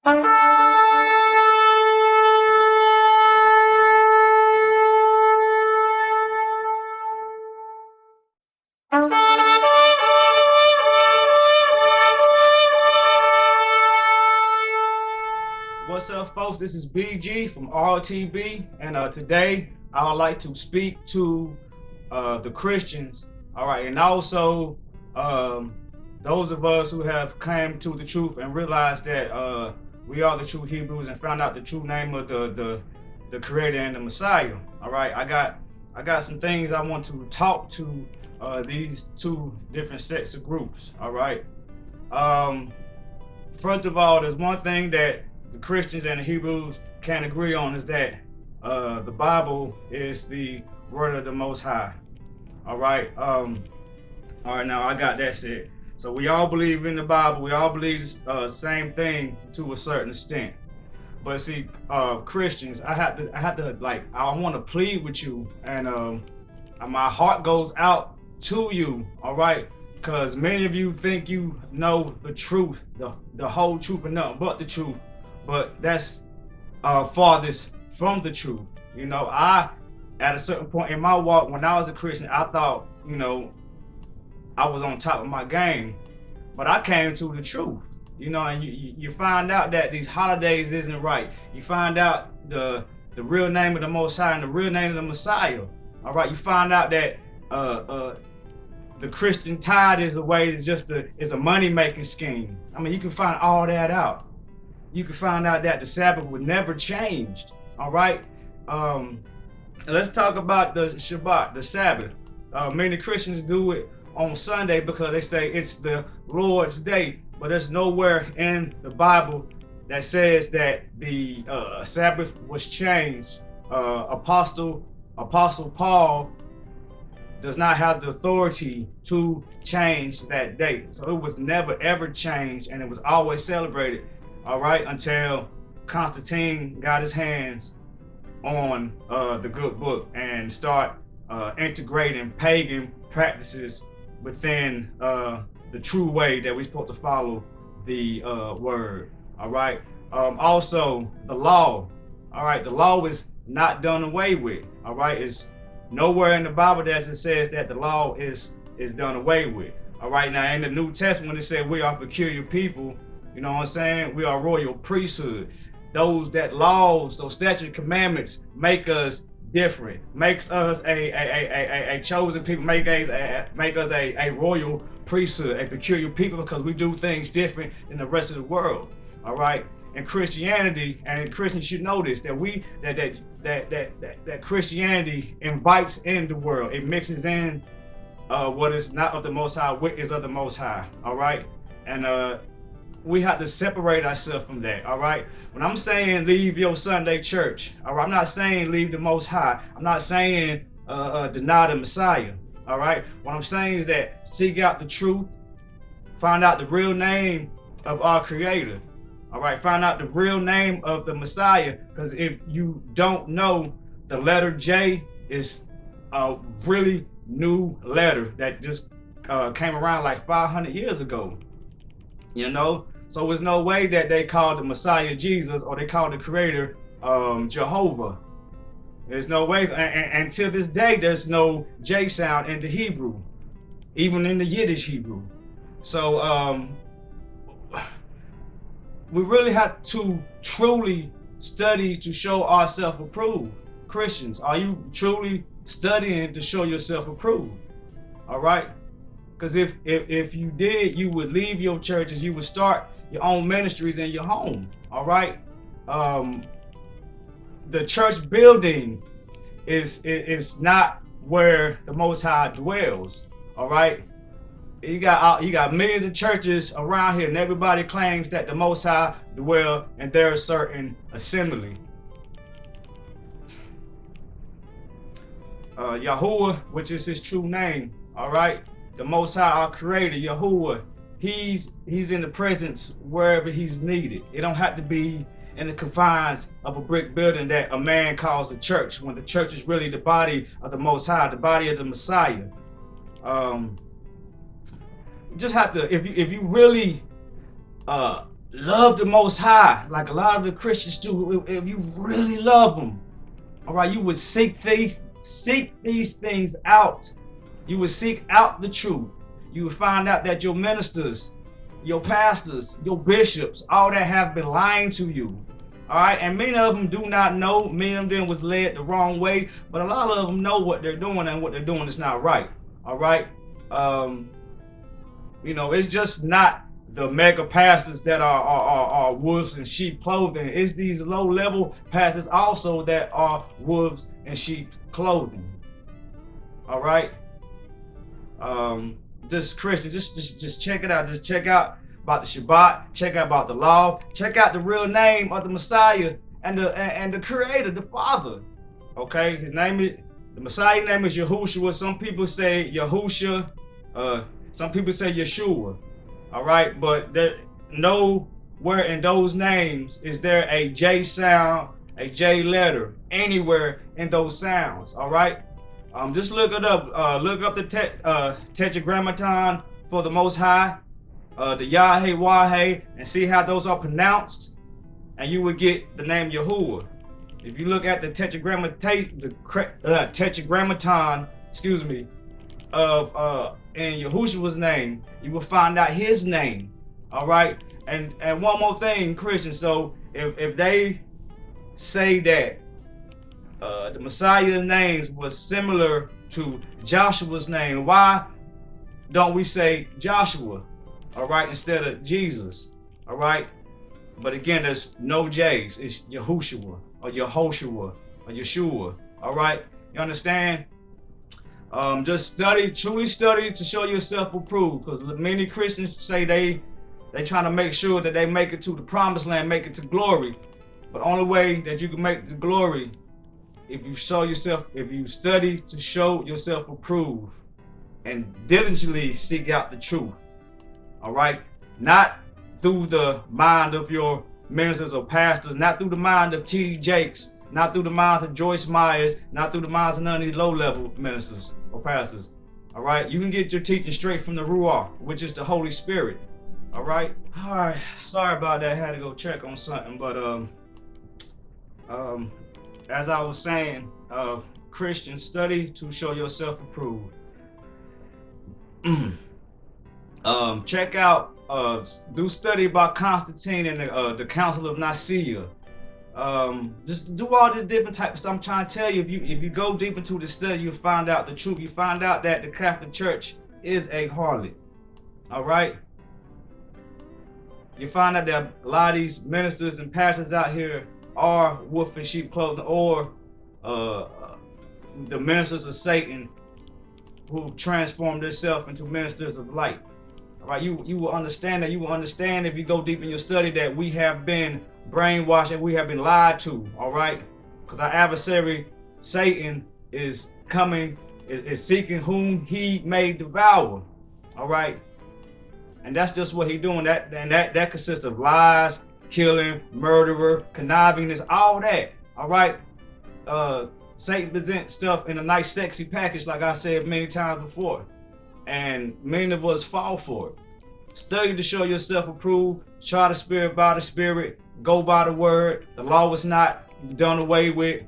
What's up, folks? This is BG from RTB, and today I would like to speak to the Christians, all right, and also um, those of us who have come to the truth and realized that we are the true Hebrews and found out the true name of the Creator and the Messiah. All right, I got some things I want to talk to these two different sets of groups. All right. First of all, there's one thing that the Christians and the Hebrews can agree on is that the Bible is the word of the Most High. All right. All right. Now I got that said. So we all believe in the Bible. We all believe the same thing to a certain extent. But see, Christians, I have to like, I want to plead with you, and my heart goes out to you. All right. Because many of you think you know the truth, the whole truth, and nothing but the truth. But that's farthest from the truth. You know, at a certain point in my walk, when I was a Christian, I thought, you know, I was on top of my game. But I came to the truth, you know, and you find out that these holidays isn't right. You find out the real name of the Most High and the real name of the Messiah. All right, you find out that the Christian tithe is a way to is a money-making scheme. I mean, you can find all that out. You can find out that the Sabbath was never changed. All right. Let's talk about the Shabbat, the Sabbath. Many Christians do it on Sunday because they say it's the Lord's day, but there's nowhere in the Bible that says that the Sabbath was changed. Apostle Paul does not have the authority to change that date. So it was never ever changed, and it was always celebrated. All right, until Constantine got his hands on the good book and start integrating pagan practices within the true way that we're supposed to follow the word. All right. Also, the law. All right, the law is not done away with. All right, it's nowhere in the Bible that it says that the law is done away with. All right, now in the New Testament it said we are peculiar people. You know what I'm saying? We are royal priesthood. Those statutes and commandments make us different, makes us a chosen people, make us a royal priesthood, a peculiar people, because we do things different than the rest of the world. All right. And Christianity, and Christians should know this, that Christianity invites in the world. It mixes in what is not of the Most High, what is of the Most High. All right. And we have to separate ourselves from that. All right. When I'm saying leave your Sunday church, all right, I'm not saying leave the Most High. I'm not saying deny the Messiah. All right. What I'm saying is that seek out the truth, find out the real name of our Creator. All right. Find out the real name of the Messiah. Because if you don't know, the letter J is a really new letter that just came around like 500 years ago. You know, so there's no way that they called the Messiah Jesus or they called the Creator Jehovah. There's no way, and to this day, there's no J sound in the Hebrew, even in the Yiddish Hebrew. So we really have to truly study to show ourselves approved. Christians, are you truly studying to show yourself approved? All right. Because if you did, you would leave your churches, you would start your own ministries in your home. All right. The church building is not where the Most High dwells. All right. You got millions of churches around here, and everybody claims that the Most High dwell in their certain assembly. Yahuwah, which is his true name. All right. The Most High, our Creator, Yahuwah, he's in the presence wherever he's needed. It don't have to be in the confines of a brick building that a man calls a church, when the church is really the body of the Most High, the body of the Messiah. You just have to, if you really love the Most High, like a lot of the Christians do, if you really love Him, all right, you would seek these things out. You would seek out the truth. You would find out that your ministers, your pastors, your bishops, all that have been lying to you. All right, and many of them do not know. Many of them was led the wrong way, but a lot of them know what they're doing, and what they're doing is not right. All right, you know, it's just not the mega pastors that are wolves in sheep clothing. It's these low-level pastors also that are wolves in sheep clothing. All right, just Christian, just check it out. Just check out about the Shabbat. Check out about the law. Check out the real name of the Messiah and the Creator, the Father. Okay, his name is the Messiah. Name is Yahushua. Some people say Yahusha. Some people say Yeshua. All right, but there nowhere in those names is there a J sound, a J letter anywhere in those sounds. All right, just look it up. Look up the Tetragrammaton for the Most High, the Yahweh Waheh, and see how those are pronounced, and you would get the name Yahuwah. If you look at the Tetragrammaton, excuse me, of in Yahushua's name, you will find out his name. All right, and one more thing, Christian. So if they say that the Messiah's names was similar to Joshua's name, why don't we say Joshua, all right, instead of Jesus? All right, but again, there's no J's. It's Yahushua or Yehoshua or Yeshua. All right, you understand? Just study, truly study to show yourself approved, because many Christians say they trying to make sure that they make it to the promised land, make it to glory. But only way that you can make the glory if you study to show yourself approved and diligently seek out the truth. All right, not through the mind of your ministers or pastors, not through the mind of T.D. Jakes, not through the minds of Joyce Myers, not through the minds of none of these low-level ministers or pastors. All right, you can get your teaching straight from the Ruach, which is the Holy Spirit. All right, sorry about that. I had to go check on something, but as I was saying, Christian, study to show yourself approved. Check out, do study about Constantine and the Council of Nicaea. Just do all this different type of stuff. I'm trying to tell you, if you go deep into the study, you'll find out the truth. You find out that the Catholic Church is a harlot. All right, you find out that a lot of these ministers and pastors out here are wolf in sheep clothing, or the ministers of Satan who transformed themselves into ministers of light. All right, you will understand that. You will understand if you go deep in your study that we have been brainwashed and we have been lied to. All right, because our adversary Satan is coming, is seeking whom he may devour. All right, and that's just what he's doing. That consists of lies, killing, murderer, connivingness, all that. All right, Satan presents stuff in a nice, sexy package, like I said many times before, and many of us fall for it. Study to show yourself approved. Try the Spirit by the Spirit. Go by the word. The law was not done away with.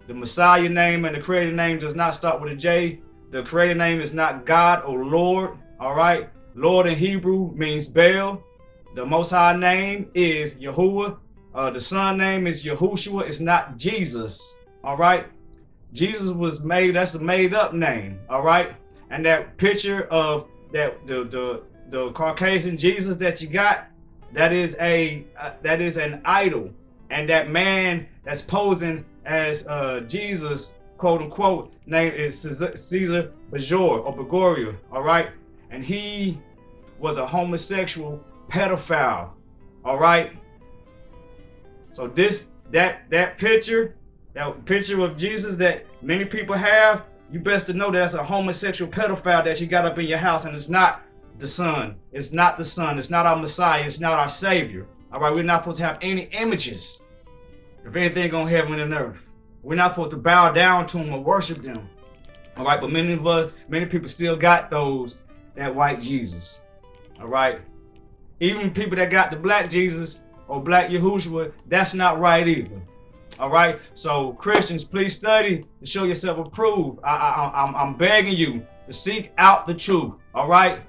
The Messiah name and the Creator name does not start with a J. The Creator name is not God or Lord. All right. Lord in Hebrew means Baal. The Most High name is Yahuwah. The Son name is Yahushua. It's not Jesus. All right. Jesus was made. That's a made-up name. All right. And that picture of that the Caucasian Jesus that you got, that is an idol. And that man that's posing as Jesus, quote unquote, name is Caesar Borgia or Borgia. All right. And he was a homosexual pedophile. All right. So that picture of Jesus that many people have, you best to know that that's a homosexual pedophile that you got up in your house, and it's not the Son. It's not the Son. It's not our Messiah. It's not our Savior. All right, we're not supposed to have any images of anything on heaven and earth. We're not supposed to bow down to them or worship them. All right, but many people still got that white Jesus. All right, Even people that got the black Jesus or black Yahushua, that's not right either. All right. So Christians, please study to show yourself approved. I'm begging you to seek out the truth. All right.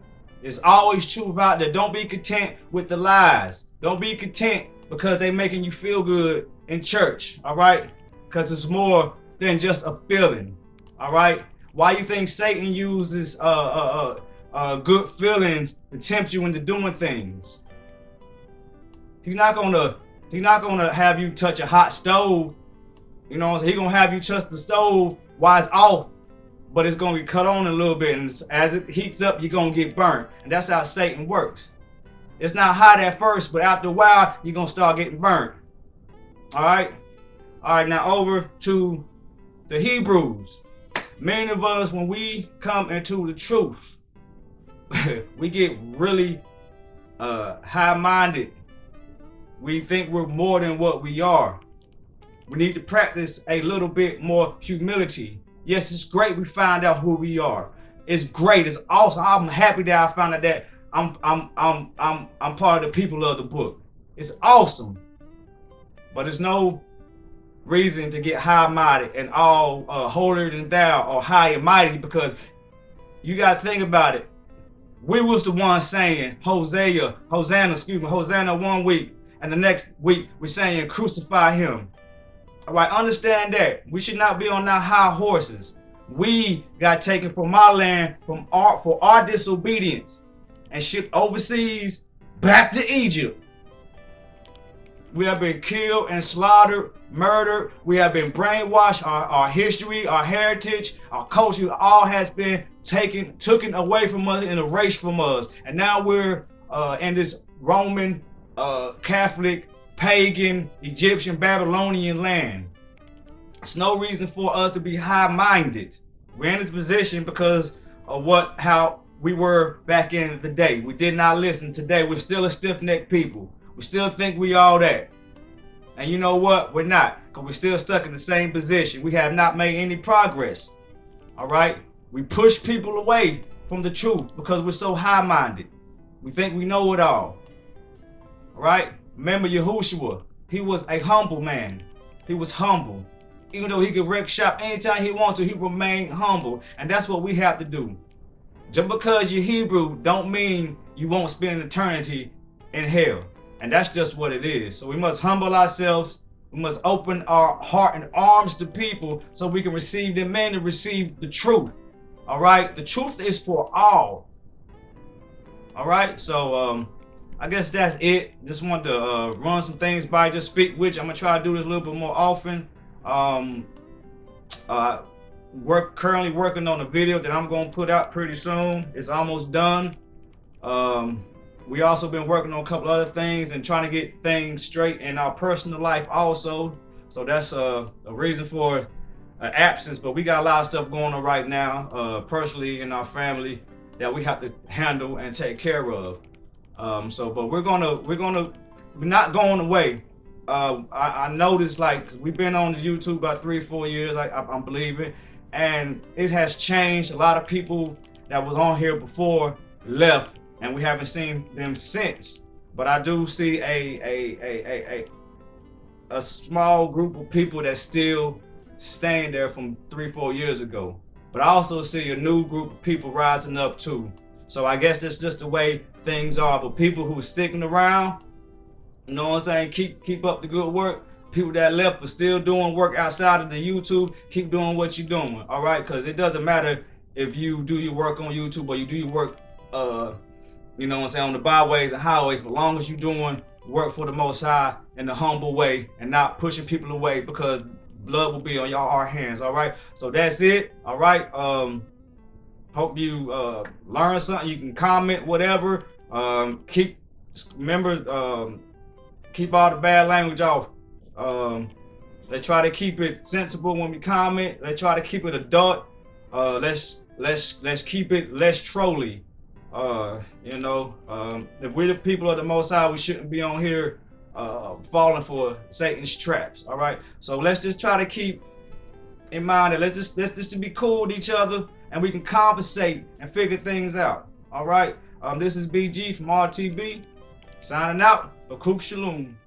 There's always truth out there. Don't be content with the lies. Don't be content because they're making you feel good in church. All right. Because it's more than just a feeling. All right. Why you think Satan uses good feelings to tempt you into doing things? He's not gonna have you touch a hot stove. You know what I'm saying? He's gonna have you touch the stove while it's off, but it's gonna get cut on a little bit, and as it heats up, you're gonna get burnt. And that's how Satan works. It's not hot at first, but after a while, you're gonna start getting burnt. All right. Now over to the Hebrews. Many of us, when we come into the truth, we get really high-minded. We think we're more than what we are. We need to practice a little bit more humility. Yes, it's great we find out who we are. It's great. It's awesome. I'm happy that I found out that I'm part of the people of the book. It's awesome. But there's no reason to get high-minded and all holier than thou or high and mighty, because you got to think about it. We was the ones saying Hosanna 1 week, and the next week we're saying crucify him. All right, understand that. We should not be on our high horses. We got taken from our land for our disobedience and shipped overseas back to Egypt. We have been killed and slaughtered, murdered. We have been brainwashed. Our history, our heritage, our culture, all has been taken away from us and erased from us. And now we're in this Roman, Catholic, pagan, Egyptian, Babylonian land. It's no reason for us to be high-minded. We're in this position because of how we were back in the day. We did not listen. Today, we're still a stiff-necked people. We still think we all that. And you know what? We're not, because we're still stuck in the same position. We have not made any progress. All right? We push people away from the truth because we're so high-minded. We think we know it all. All right? Remember Yahushua. He was a humble man. He was humble. Even though he could wreck shop anytime he wanted to, he remained humble. And that's what we have to do. Just because you're Hebrew don't mean you won't spend an eternity in hell. And that's just what it is. So we must humble ourselves. We must open our heart and arms to people so we can receive them in and receive the truth. All right? The truth is for all. All right? So I guess that's it. Just want to run some things by, just speak with you. I'm going to try to do this a little bit more often. Currently working on a video that I'm going to put out pretty soon. It's almost done. We also been working on a couple other things and trying to get things straight in our personal life also. So that's a reason for an absence, but we got a lot of stuff going on right now, personally in our family, that we have to handle and take care of. But we're not going away. I noticed, like, we've been on the YouTube about 3-4 years, I'm believing, and it has changed. A lot of people that was on here before left, and we haven't seen them since. But I do see a small group of people that still staying there from 3-4 years ago. But I also see a new group of people rising up too. So I guess that's just the way things are. But people who are sticking around, you know what I'm saying, keep up the good work. People that left but still doing work outside of the YouTube, keep doing what you're doing, all right? Because it doesn't matter if you do your work on YouTube or you do your work, you know what I'm saying, on the byways and highways, but long as you're doing work for the Most High in a humble way and not pushing people away, because blood will be on our hands, all right? So that's it, all right? Hope you learn something. You can comment, whatever. Keep all the bad language off. Let's try to keep it sensible when we comment. Let's try to keep it adult. Let's keep it less trolly. You know, if we're the people of the Most High, we shouldn't be on here falling for Satan's traps. All right. So let's just try to keep in mind that let's just be cool with each other, and we can conversate and figure things out. All right. This is BG from RTB, Signing out. Akub Shalom.